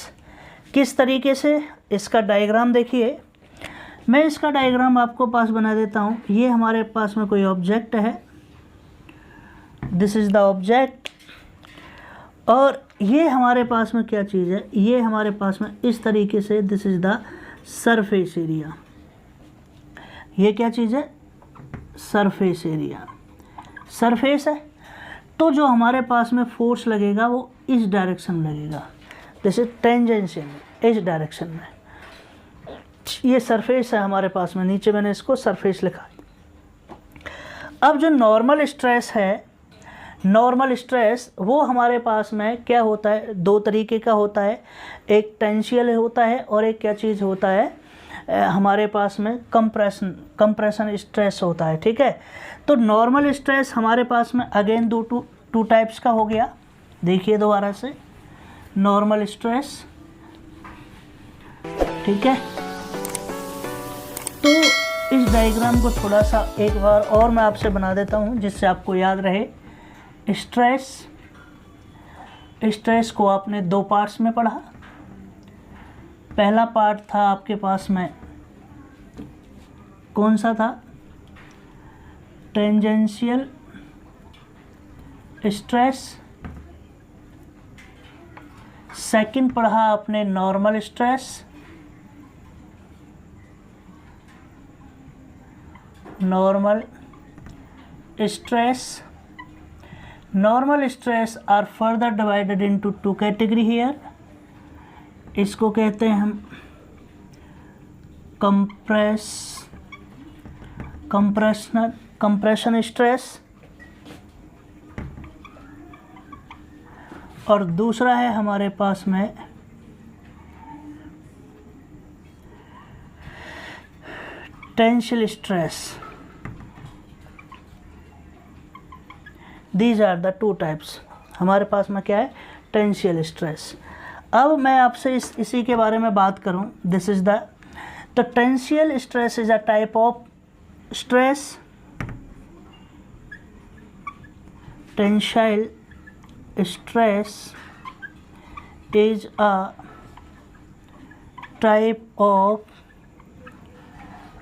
किस तरीके से, इसका डायग्राम देखिए, मैं इसका डायग्राम आपको पास बना देता हूँ। ये हमारे पास में कोई ऑब्जेक्ट है, दिस इज़ द ऑब्जेक्ट, और ये हमारे पास में क्या चीज़ है, ये हमारे पास में इस तरीके से this is the surface area. ये क्या चीज़ है, सरफेस एरिया, सरफेस है। तो जो हमारे पास में फोर्स लगेगा वो इस डायरेक्शन में लगेगा, जैसे टेंजेंशियल, इस डायरेक्शन में। ये सरफेस है हमारे पास में, नीचे मैंने इसको सरफेस लिखा। अब जो नॉर्मल स्ट्रेस है, नॉर्मल स्ट्रेस वो हमारे पास में क्या होता है, दो तरीके का होता है। एक टेंशियल होता है और एक क्या चीज़ होता है हमारे पास में कंप्रेशन स्ट्रेस होता है। ठीक है, तो नॉर्मल स्ट्रेस हमारे पास में अगेन टू टाइप्स का हो गया। देखिए दोबारा से, नॉर्मल स्ट्रेस, ठीक है। तो इस डायग्राम को थोड़ा सा एक बार और मैं आपसे बना देता हूँ जिससे आपको याद रहे। स्ट्रेस को आपने दो पार्ट्स में पढ़ा। पहला पार्ट था आपके पास में कौन सा था, टेंजेंशियल स्ट्रेस। सेकंड पढ़ा आपने normal stress. Normal stress are further divided into two category here. इसको कहते हैं हम कंप्रेशन स्ट्रेस, और दूसरा है हमारे पास में tangential stress. These are the two types. हमारे पास में क्या है, टेंशियल स्ट्रेस। अब मैं आपसे इसी के बारे में बात करूं, this is the tangential stress is a type of stress. Tangential stress is a type of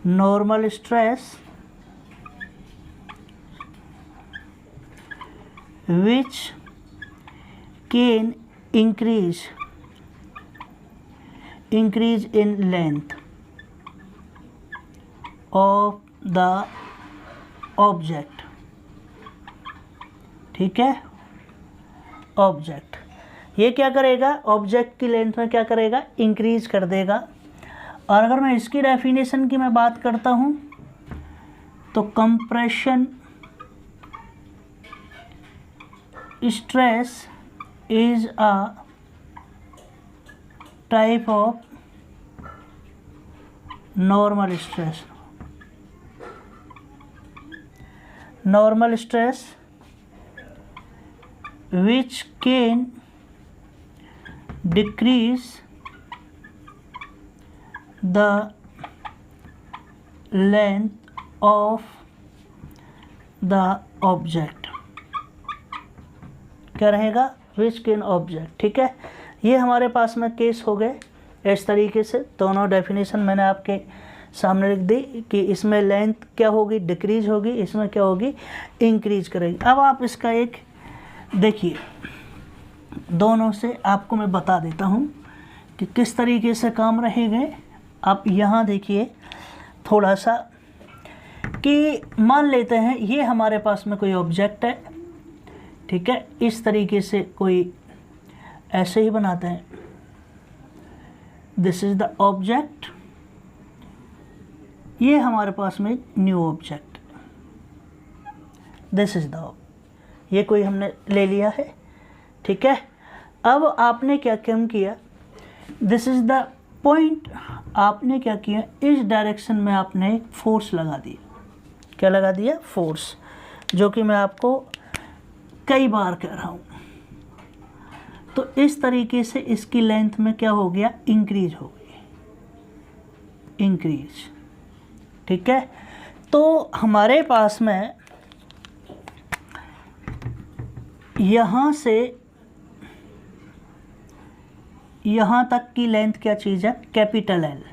normal stress which can increase in length of the object. ठीक है, ऑब्जेक्ट ये क्या करेगा, ऑब्जेक्ट की लेंथ में क्या करेगा, इंक्रीज कर देगा। और अगर मैं इसकी डेफिनेशन की मैं बात करता हूँ तो compression stress is a type of normal stress. Normal stress which can decrease the length of the object। क्या रहेगा, which can object। ठीक है, ये हमारे पास में केस हो गए। इस तरीके से दोनों डेफिनेशन मैंने आपके सामने लिख दी कि इसमें लेंथ क्या होगी, डिक्रीज होगी, इसमें क्या होगी, इंक्रीज करेगी। अब आप इसका एक देखिए, दोनों से आपको मैं बता देता हूँ कि किस तरीके से काम रहेंगे। आप यहाँ देखिए थोड़ा सा कि मान लेते हैं ये हमारे पास में कोई ऑब्जेक्ट है, ठीक है, इस तरीके से कोई ऐसे ही बनाते हैं, दिस इज द ऑब्जेक्ट, ये हमारे पास में new object, this is the, ये कोई हमने ले लिया है। ठीक है, अब आपने क्या काम किया, दिस इज द पॉइंट, आपने क्या किया, इस डायरेक्शन में आपने एक फोर्स लगा दिया। क्या लगा दिया, फोर्स, जो कि मैं आपको कई बार कह रहा हूँ। तो इस तरीके से इसकी लेंथ में क्या हो गया, इंक्रीज हो गई, इंक्रीज। ठीक है, तो हमारे पास में यहाँ से यहाँ तक की लेंथ क्या चीज़ है, कैपिटल एल,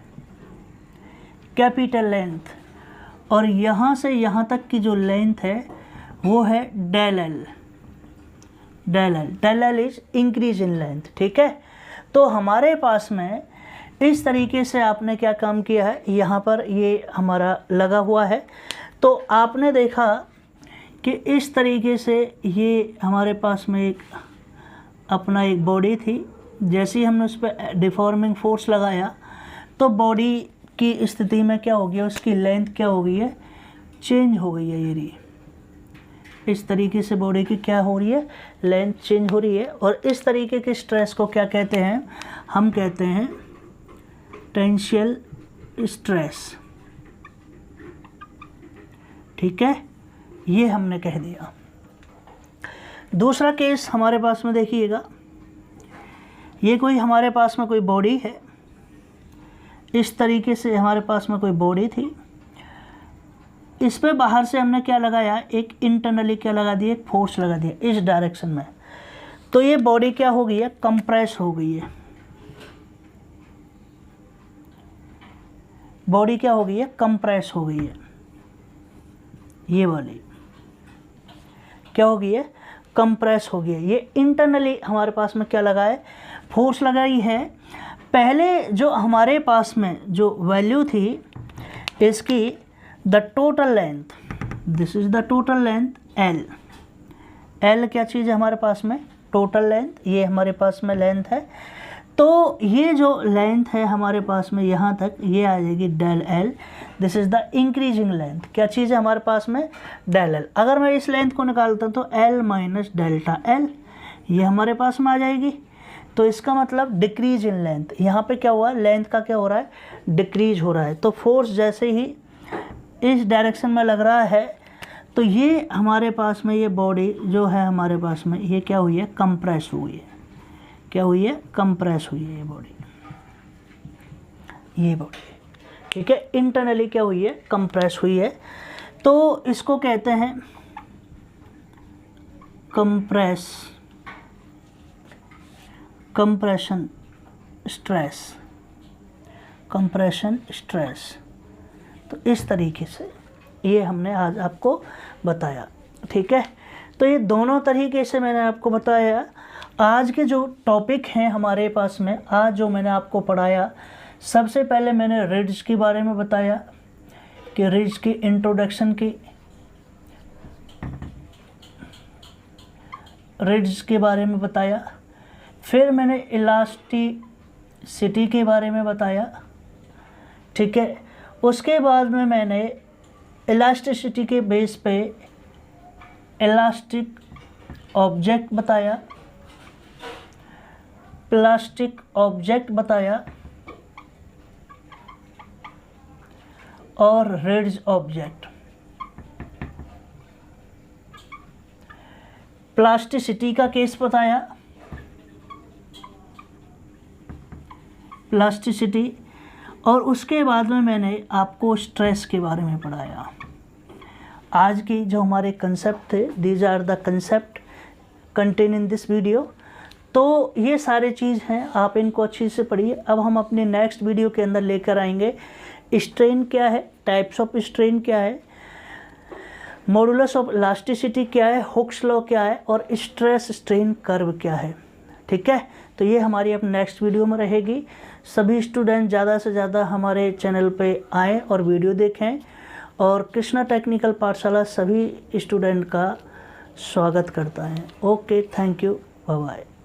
कैपिटल लेंथ, और यहाँ से यहाँ तक की जो लेंथ है वो है del L, del L, del L is increase in length. ठीक है, तो हमारे पास में इस तरीके से आपने क्या काम किया है, यहाँ पर ये हमारा लगा हुआ है, तो आपने देखा कि इस तरीके से ये हमारे पास में एक अपना एक बॉडी थी, जैसे ही हमने उस पर डिफॉर्मिंग फोर्स लगाया तो बॉडी की स्थिति में क्या हो गया, उसकी लेंथ क्या हो गई है, चेंज हो गई है। ये इस तरीके से बॉडी की क्या हो रही है, लेंथ चेंज हो रही है। और इस तरीके के स्ट्रेस को क्या कहते हैं, हम कहते हैं टेंशियल स्ट्रेस। ठीक है, ये हमने कह दिया। दूसरा केस हमारे पास में देखिएगा, ये कोई हमारे पास में कोई बॉडी है, इस तरीके से हमारे पास में कोई बॉडी थी, इस पे बाहर से हमने क्या लगाया, एक इंटरनली क्या लगा दिया, एक फोर्स लगा दिया इस डायरेक्शन में, तो ये बॉडी क्या हो गई है, कंप्रेस हो गई है। बॉडी क्या हो गई है, कंप्रेस हो गई है। ये वाली क्या हो गई है, कंप्रेस हो गई है। ये इंटरनली हमारे पास में क्या लगा है, फोर्स लगाई है। पहले जो हमारे पास में जो वैल्यू थी इसकी, the total length, this is the total length L, L क्या चीज़ है हमारे पास में, टोटल लेंथ, ये हमारे पास में लेंथ है। तो ये जो लेंथ है हमारे पास में यहाँ तक, ये आ जाएगी del L, this is the increasing length, क्या चीज़ है हमारे पास में, डेल एल। अगर मैं इस लेंथ को निकालता हूँ तो एल माइनस डेल्टा एल, ये हमारे पास में आ जाएगी। तो इसका मतलब डिक्रीज इन लेंथ, यहाँ पे क्या हुआ, लेंथ का क्या हो रहा है, डिक्रीज हो रहा है। तो फोर्स जैसे ही इस डायरेक्शन में लग रहा है तो ये हमारे पास में ये बॉडी जो है हमारे पास में, ये क्या हुई है, कंप्रेस हुई है। क्या हुई है, कंप्रेस हुई है ये बॉडी, ये बॉडी। ठीक है, इंटरनली क्या हुई है, कंप्रेस हुई है। तो इसको कहते हैं कंप्रेशन स्ट्रेस, कंप्रेशन स्ट्रेस। तो इस तरीके से ये हमने आज आपको बताया। ठीक है, तो ये दोनों तरीके से मैंने आपको बताया। आज के जो टॉपिक हैं हमारे पास में, आज जो मैंने आपको पढ़ाया, सबसे पहले मैंने रिड्ज के बारे में बताया कि रिड्ज की इंट्रोडक्शन की, रिड्ज के बारे में बताया। फिर मैंने इलास्टिसिटी के बारे में बताया। ठीक है, उसके बाद में मैंने इलास्टिसिटी के बेस पे इलास्टिक ऑब्जेक्ट बताया, प्लास्टिक ऑब्जेक्ट बताया और रिड्ज ऑब्जेक्ट। प्लास्टिसिटी का केस बताया, प्लास्टिसिटी, और उसके बाद में मैंने आपको स्ट्रेस के बारे में पढ़ाया। आज की जो हमारे कंसेप्ट थे, these are the concept contain in this video. तो ये सारे चीज़ हैं, आप इनको अच्छी से पढ़िए। अब हम अपने नेक्स्ट वीडियो के अंदर लेकर आएंगे स्ट्रेन क्या है, टाइप्स ऑफ स्ट्रेन क्या है, मॉडुलस ऑफ इलास्टिसिटी क्या है, हुक्स लॉ क्या है, और स्ट्रेस स्ट्रेन कर्व क्या है। ठीक है, तो ये हमारी अब नेक्स्ट वीडियो में रहेगी। सभी स्टूडेंट ज़्यादा से ज़्यादा हमारे चैनल पे आएँ और वीडियो देखें, और कृष्णा टेक्निकल पाठशाला सभी स्टूडेंट का स्वागत करता है। Okay, thank you, bye bye.